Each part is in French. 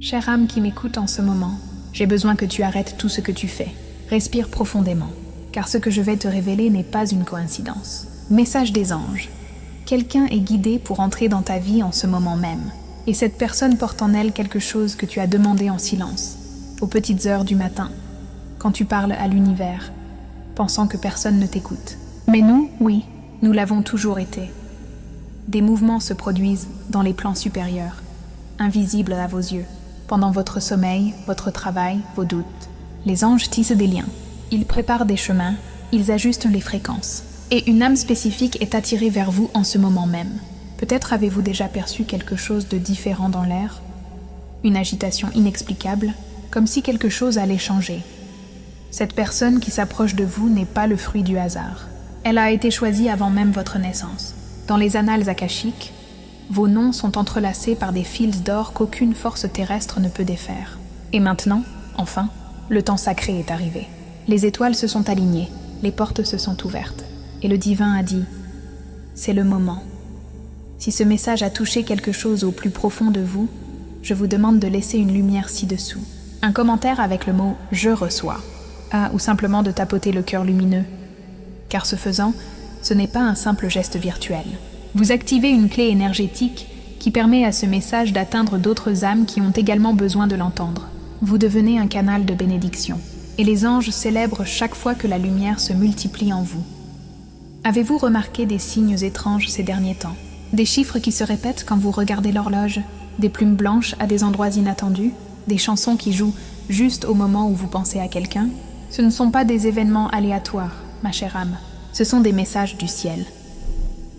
Chère âme qui m'écoute en ce moment, j'ai besoin que tu arrêtes tout ce que tu fais. Respire profondément, car ce que je vais te révéler n'est pas une coïncidence. Message des anges. Quelqu'un est guidé pour entrer dans ta vie en ce moment même. Et cette personne porte en elle quelque chose que tu as demandé en silence, aux petites heures du matin, quand tu parles à l'univers, pensant que personne ne t'écoute. Mais nous, oui, nous l'avons toujours été. Des mouvements se produisent dans les plans supérieurs, invisibles à vos yeux, pendant votre sommeil, votre travail, vos doutes. Les anges tissent des liens. Ils préparent des chemins, ils ajustent les fréquences. Et une âme spécifique est attirée vers vous en ce moment même. Peut-être avez-vous déjà perçu quelque chose de différent dans l'air, une agitation inexplicable, comme si quelque chose allait changer. Cette personne qui s'approche de vous n'est pas le fruit du hasard. Elle a été choisie avant même votre naissance. Dans les annales akashiques, vos noms sont entrelacés par des fils d'or qu'aucune force terrestre ne peut défaire. Et maintenant, enfin, le temps sacré est arrivé. Les étoiles se sont alignées, les portes se sont ouvertes, et le divin a dit « C'est le moment ». Si ce message a touché quelque chose au plus profond de vous, je vous demande de laisser une lumière ci-dessous. Un commentaire avec le mot « Je reçois ». Ou simplement de tapoter le cœur lumineux. Car ce faisant, ce n'est pas un simple geste virtuel. Vous activez une clé énergétique qui permet à ce message d'atteindre d'autres âmes qui ont également besoin de l'entendre. Vous devenez un canal de bénédiction. Et les anges célèbrent chaque fois que la lumière se multiplie en vous. Avez-vous remarqué des signes étranges ces derniers temps ? Des chiffres qui se répètent quand vous regardez l'horloge, des plumes blanches à des endroits inattendus, des chansons qui jouent juste au moment où vous pensez à quelqu'un. Ce ne sont pas des événements aléatoires, ma chère âme. Ce sont des messages du ciel.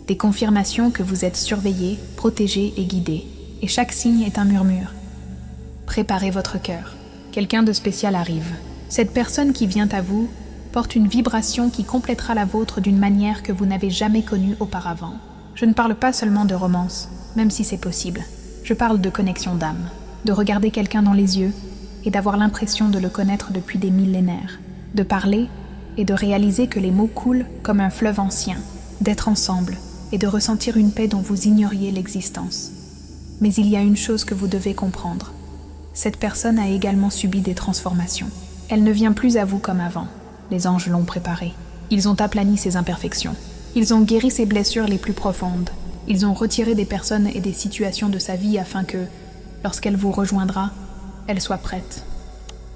Des confirmations que vous êtes surveillés, protégés et guidés. Et chaque signe est un murmure. Préparez votre cœur. Quelqu'un de spécial arrive. Cette personne qui vient à vous porte une vibration qui complétera la vôtre d'une manière que vous n'avez jamais connue auparavant. Je ne parle pas seulement de romance, même si c'est possible. Je parle de connexion d'âme, de regarder quelqu'un dans les yeux et d'avoir l'impression de le connaître depuis des millénaires, de parler et de réaliser que les mots coulent comme un fleuve ancien, d'être ensemble et de ressentir une paix dont vous ignoriez l'existence. Mais il y a une chose que vous devez comprendre. Cette personne a également subi des transformations. Elle ne vient plus à vous comme avant. Les anges l'ont préparée. Ils ont aplani ses imperfections. Ils ont guéri ses blessures les plus profondes. Ils ont retiré des personnes et des situations de sa vie afin que, lorsqu'elle vous rejoindra, elle soit prête,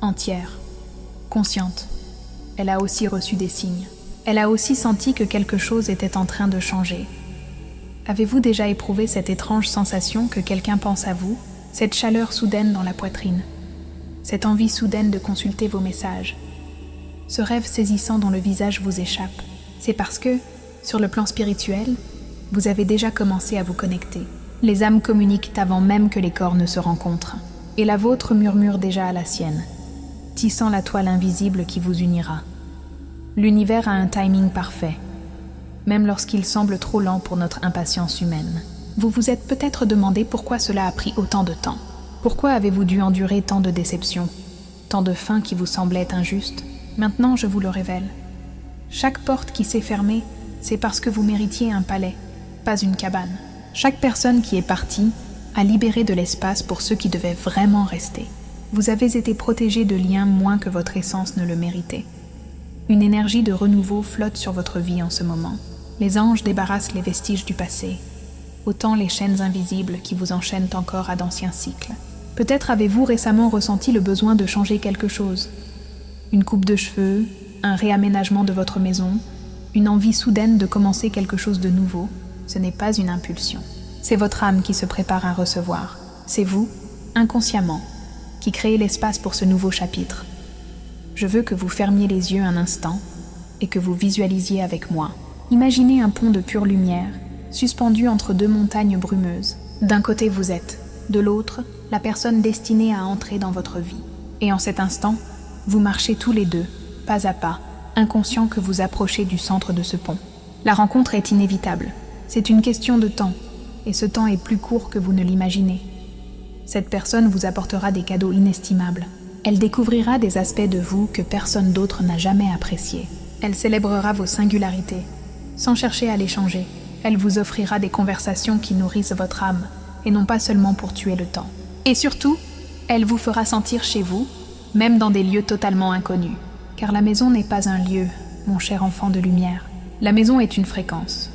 entière, consciente. Elle a aussi reçu des signes. Elle a aussi senti que quelque chose était en train de changer. Avez-vous déjà éprouvé cette étrange sensation que quelqu'un pense à vous, cette chaleur soudaine dans la poitrine, cette envie soudaine de consulter vos messages, ce rêve saisissant dont le visage vous échappe? C'est parce que, sur le plan spirituel, vous avez déjà commencé à vous connecter. Les âmes communiquent avant même que les corps ne se rencontrent. Et la vôtre murmure déjà à la sienne, tissant la toile invisible qui vous unira. L'univers a un timing parfait, même lorsqu'il semble trop lent pour notre impatience humaine. Vous vous êtes peut-être demandé pourquoi cela a pris autant de temps. Pourquoi avez-vous dû endurer tant de déceptions, tant de fins qui vous semblaient injustes? Maintenant, je vous le révèle. Chaque porte qui s'est fermée, c'est parce que vous méritiez un palais, pas une cabane. Chaque personne qui est partie a libéré de l'espace pour ceux qui devaient vraiment rester. Vous avez été protégé de liens moins que votre essence ne le méritait. Une énergie de renouveau flotte sur votre vie en ce moment. Les anges débarrassent les vestiges du passé, autant les chaînes invisibles qui vous enchaînent encore à d'anciens cycles. Peut-être avez-vous récemment ressenti le besoin de changer quelque chose. Une coupe de cheveux, un réaménagement de votre maison, une envie soudaine de commencer quelque chose de nouveau. Ce n'est pas une impulsion. C'est votre âme qui se prépare à recevoir. C'est vous, inconsciemment, qui créez l'espace pour ce nouveau chapitre. Je veux que vous fermiez les yeux un instant et que vous visualisiez avec moi. Imaginez un pont de pure lumière, suspendu entre deux montagnes brumeuses. D'un côté vous êtes, de l'autre, la personne destinée à entrer dans votre vie. Et en cet instant, vous marchez tous les deux, pas à pas, inconscient que vous approchez du centre de ce pont. La rencontre est inévitable. C'est une question de temps, et ce temps est plus court que vous ne l'imaginez. Cette personne vous apportera des cadeaux inestimables. Elle découvrira des aspects de vous que personne d'autre n'a jamais appréciés. Elle célébrera vos singularités, sans chercher à les changer. Elle vous offrira des conversations qui nourrissent votre âme, et non pas seulement pour tuer le temps. Et surtout, Elle vous fera sentir chez vous, même dans des lieux totalement inconnus. Car la maison n'est pas un lieu, mon cher enfant de lumière. La maison est une fréquence.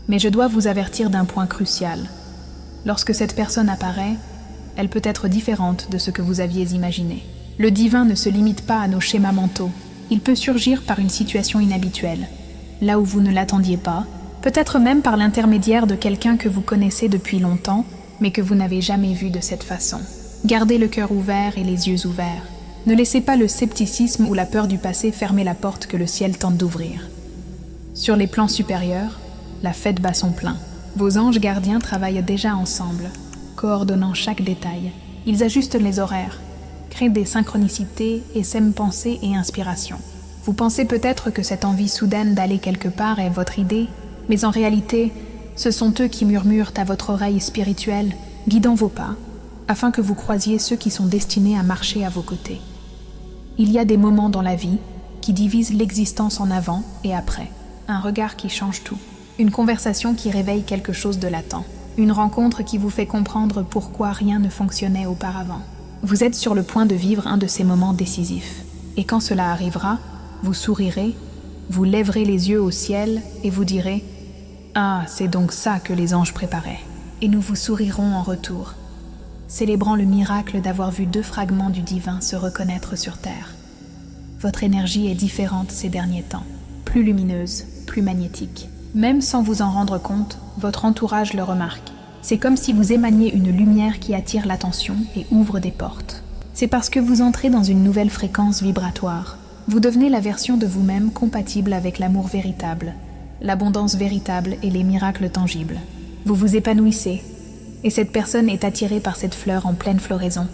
Mais je dois vous avertir d'un point crucial. Lorsque cette personne apparaît, elle peut être différente de ce que vous aviez imaginé. Le divin ne se limite pas à nos schémas mentaux. Il peut surgir par une situation inhabituelle, là où vous ne l'attendiez pas, peut-être même par l'intermédiaire de quelqu'un que vous connaissez depuis longtemps, mais que vous n'avez jamais vu de cette façon. Gardez le cœur ouvert et les yeux ouverts. Ne laissez pas le scepticisme ou la peur du passé fermer la porte que le ciel tente d'ouvrir. Sur les plans supérieurs, la fête bat son plein. Vos anges gardiens travaillent déjà ensemble, coordonnant chaque détail. Ils ajustent les horaires, créent des synchronicités et sèment pensées et inspirations. Vous pensez peut-être que cette envie soudaine d'aller quelque part est votre idée, mais en réalité, ce sont eux qui murmurent à votre oreille spirituelle, guidant vos pas, afin que vous croisiez ceux qui sont destinés à marcher à vos côtés. Il y a des moments dans la vie qui divisent l'existence en avant et après, un regard qui change tout, une conversation qui réveille quelque chose de latent, une rencontre qui vous fait comprendre pourquoi rien ne fonctionnait auparavant. Vous êtes sur le point de vivre un de ces moments décisifs, et quand cela arrivera, vous sourirez, vous lèverez les yeux au ciel et vous direz « Ah, c'est donc ça que les anges préparaient ». Et nous vous sourirons en retour, célébrant le miracle d'avoir vu 2 fragments du divin se reconnaître sur terre. Votre énergie est différente ces derniers temps, plus lumineuse, plus magnétique. Même sans vous en rendre compte, votre entourage le remarque. C'est comme si vous émaniez une lumière qui attire l'attention et ouvre des portes. C'est parce que vous entrez dans une nouvelle fréquence vibratoire. Vous devenez la version de vous-même compatible avec l'amour véritable, l'abondance véritable et les miracles tangibles. Vous vous épanouissez, et cette personne est attirée par cette fleur en pleine floraison.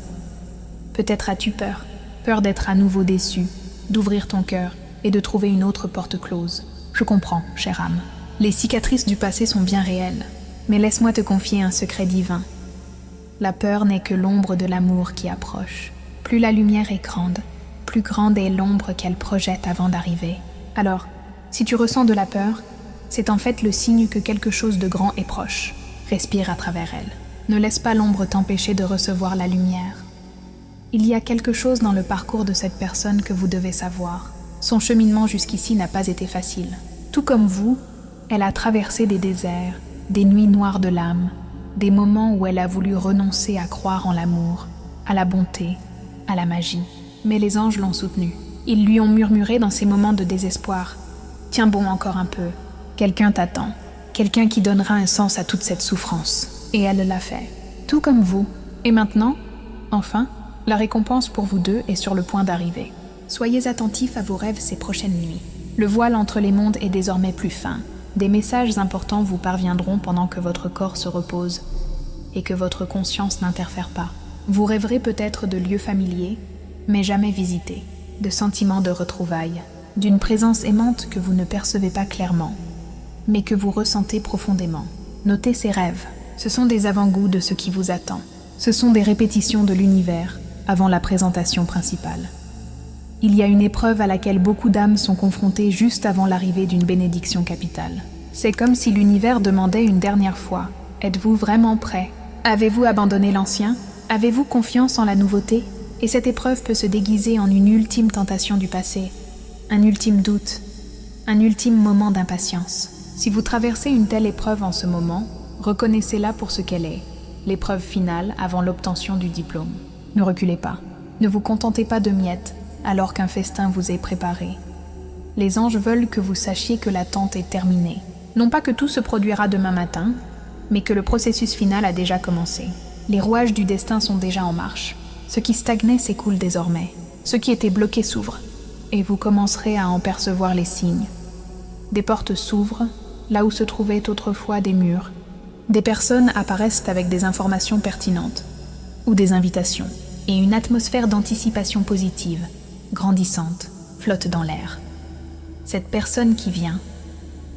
Peut-être as-tu peur, peur d'être à nouveau déçu, d'ouvrir ton cœur et de trouver une autre porte close. Je comprends, chère âme. Les cicatrices du passé sont bien réelles, mais laisse-moi te confier un secret divin. La peur n'est que l'ombre de l'amour qui approche. Plus la lumière est grande, plus grande est l'ombre qu'elle projette avant d'arriver. Alors, si tu ressens de la peur, c'est en fait le signe que quelque chose de grand est proche. Respire à travers elle. Ne laisse pas l'ombre t'empêcher de recevoir la lumière. Il y a quelque chose dans le parcours de cette personne que vous devez savoir. Son cheminement jusqu'ici n'a pas été facile. Tout comme vous, elle a traversé des déserts, des nuits noires de l'âme, des moments où elle a voulu renoncer à croire en l'amour, à la bonté, à la magie. Mais les anges l'ont soutenue. Ils lui ont murmuré dans ces moments de désespoir. « Tiens bon encore un peu, quelqu'un t'attend, quelqu'un qui donnera un sens à toute cette souffrance. » Et elle l'a fait, tout comme vous. Et maintenant, enfin, la récompense pour vous deux est sur le point d'arriver. Soyez attentifs à vos rêves ces prochaines nuits. Le voile entre les mondes est désormais plus fin. Des messages importants vous parviendront pendant que votre corps se repose et que votre conscience n'interfère pas. Vous rêverez peut-être de lieux familiers, mais jamais visités, de sentiments de retrouvailles, d'une présence aimante que vous ne percevez pas clairement, mais que vous ressentez profondément. Notez ces rêves. Ce sont des avant-goûts de ce qui vous attend. Ce sont des répétitions de l'univers avant la présentation principale. Il y a une épreuve à laquelle beaucoup d'âmes sont confrontées juste avant l'arrivée d'une bénédiction capitale. C'est comme si l'univers demandait une dernière fois « Êtes-vous vraiment prêt ? Avez-vous abandonné l'ancien ? Avez-vous confiance en la nouveauté ?» Et cette épreuve peut se déguiser en une ultime tentation du passé, un ultime doute, un ultime moment d'impatience. Si vous traversez une telle épreuve en ce moment, reconnaissez-la pour ce qu'elle est, l'épreuve finale avant l'obtention du diplôme. Ne reculez pas, ne vous contentez pas de miettes alors qu'un festin vous est préparé. Les anges veulent que vous sachiez que l'attente est terminée. Non pas que tout se produira demain matin, mais que le processus final a déjà commencé. Les rouages du destin sont déjà en marche. Ce qui stagnait s'écoule désormais. Ce qui était bloqué s'ouvre, et vous commencerez à en percevoir les signes. Des portes s'ouvrent, là où se trouvaient autrefois des murs. Des personnes apparaissent avec des informations pertinentes, ou des invitations, et une atmosphère d'anticipation positive, grandissante, flotte dans l'air. Cette personne qui vient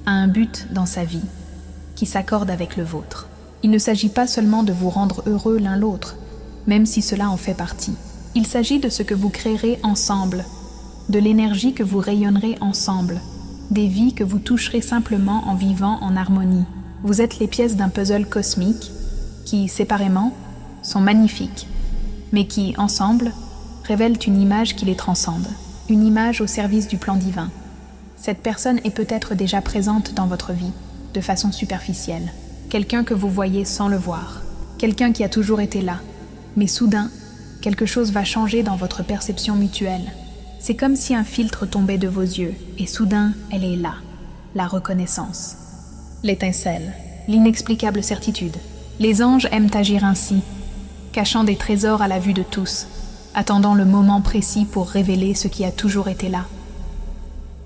a un but dans sa vie, qui s'accorde avec le vôtre. Il ne s'agit pas seulement de vous rendre heureux l'un l'autre, même si cela en fait partie. Il s'agit de ce que vous créerez ensemble, de l'énergie que vous rayonnerez ensemble, des vies que vous toucherez simplement en vivant en harmonie. Vous êtes les pièces d'un puzzle cosmique qui, séparément, sont magnifiques, mais qui, ensemble, révèlent une image qui les transcende, une image au service du plan divin. Cette personne est peut-être déjà présente dans votre vie, de façon superficielle, quelqu'un que vous voyez sans le voir, quelqu'un qui a toujours été là, mais soudain, quelque chose va changer dans votre perception mutuelle. C'est comme si un filtre tombait de vos yeux, et soudain, elle est là, la reconnaissance. L'étincelle, l'inexplicable certitude. Les anges aiment agir ainsi, cachant des trésors à la vue de tous, attendant le moment précis pour révéler ce qui a toujours été là.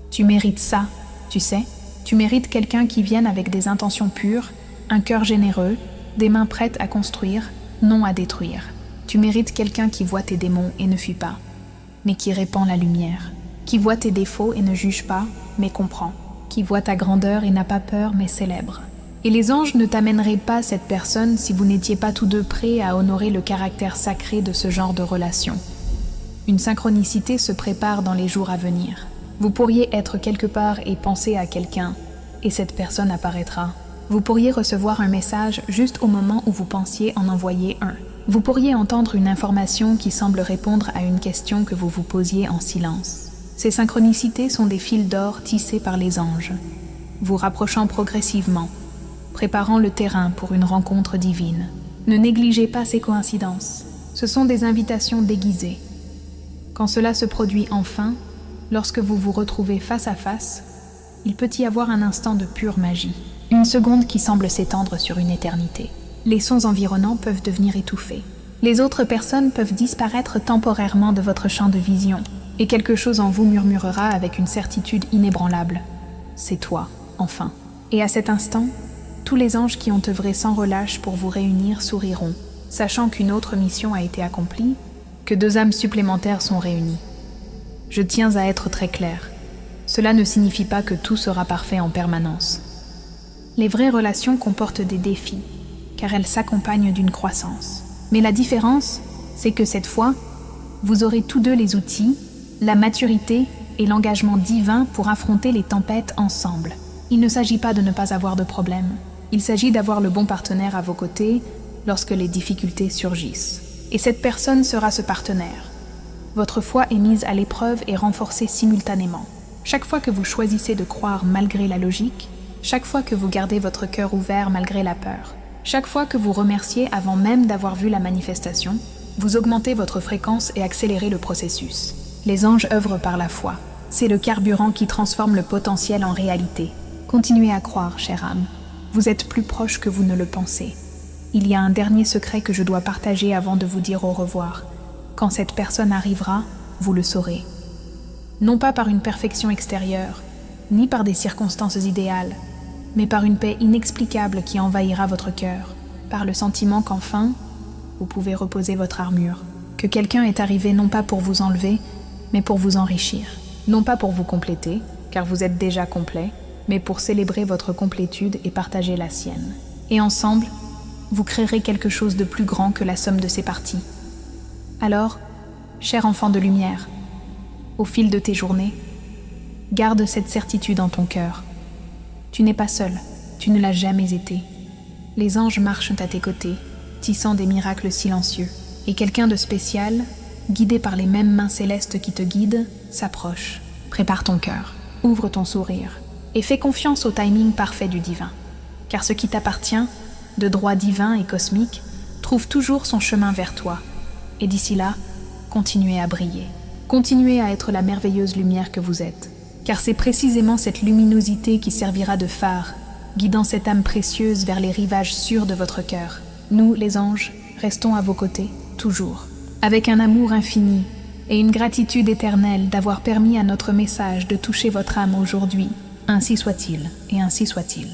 Tu mérites ça, tu sais. Tu mérites quelqu'un qui vienne avec des intentions pures, un cœur généreux, des mains prêtes à construire, non à détruire. Tu mérites quelqu'un qui voit tes démons et ne fuit pas, mais qui répand la lumière, qui voit tes défauts et ne juge pas, mais comprend, qui voit ta grandeur et n'a pas peur, mais célèbre. Et les anges ne t'amèneraient pas cette personne si vous n'étiez pas tous deux prêts à honorer le caractère sacré de ce genre de relation. Une synchronicité se prépare dans les jours à venir. Vous pourriez être quelque part et penser à quelqu'un, et cette personne apparaîtra. Vous pourriez recevoir un message juste au moment où vous pensiez en envoyer un. Vous pourriez entendre une information qui semble répondre à une question que vous vous posiez en silence. Ces synchronicités sont des fils d'or tissés par les anges, vous rapprochant progressivement, préparant le terrain pour une rencontre divine. Ne négligez pas ces coïncidences. Ce sont des invitations déguisées. Quand cela se produit enfin, lorsque vous vous retrouvez face à face, il peut y avoir un instant de pure magie, une seconde qui semble s'étendre sur une éternité. Les sons environnants peuvent devenir étouffés. Les autres personnes peuvent disparaître temporairement de votre champ de vision, et quelque chose en vous murmurera avec une certitude inébranlable. C'est toi, enfin. Et à cet instant, tous les anges qui ont œuvré sans relâche pour vous réunir souriront, sachant qu'une autre mission a été accomplie, que 2 âmes supplémentaires sont réunies. Je tiens à être très clair. Cela ne signifie pas que tout sera parfait en permanence. Les vraies relations comportent des défis, car elles s'accompagnent d'une croissance. Mais la différence, c'est que cette fois, vous aurez tous deux les outils, la maturité et l'engagement divin pour affronter les tempêtes ensemble. Il ne s'agit pas de ne pas avoir de problème. Il s'agit d'avoir le bon partenaire à vos côtés lorsque les difficultés surgissent. Et cette personne sera ce partenaire. Votre foi est mise à l'épreuve et renforcée simultanément. Chaque fois que vous choisissez de croire malgré la logique, chaque fois que vous gardez votre cœur ouvert malgré la peur, chaque fois que vous remerciez avant même d'avoir vu la manifestation, vous augmentez votre fréquence et accélérez le processus. Les anges œuvrent par la foi. C'est le carburant qui transforme le potentiel en réalité. Continuez à croire, chère âme. Vous êtes plus proche que vous ne le pensez. Il y a un dernier secret que je dois partager avant de vous dire au revoir. Quand cette personne arrivera, vous le saurez. Non pas par une perfection extérieure, ni par des circonstances idéales, mais par une paix inexplicable qui envahira votre cœur, par le sentiment qu'enfin, vous pouvez reposer votre armure, que quelqu'un est arrivé non pas pour vous enlever, mais pour vous enrichir, non pas pour vous compléter, car vous êtes déjà complet, mais pour célébrer votre complétude et partager la sienne. Et ensemble, vous créerez quelque chose de plus grand que la somme de ses parties. Alors, cher enfant de lumière, au fil de tes journées, garde cette certitude en ton cœur. Tu n'es pas seul, tu ne l'as jamais été. Les anges marchent à tes côtés, tissant des miracles silencieux, et quelqu'un de spécial, guidé par les mêmes mains célestes qui te guident, s'approche. Prépare ton cœur, ouvre ton sourire, et fais confiance au timing parfait du divin. Car ce qui t'appartient, de droit divin et cosmique, trouve toujours son chemin vers toi. Et d'ici là, continuez à briller. Continuez à être la merveilleuse lumière que vous êtes. Car c'est précisément cette luminosité qui servira de phare, guidant cette âme précieuse vers les rivages sûrs de votre cœur. Nous, les anges, restons à vos côtés, toujours, avec un amour infini et une gratitude éternelle d'avoir permis à notre message de toucher votre âme aujourd'hui. Ainsi soit-il, et ainsi soit-il.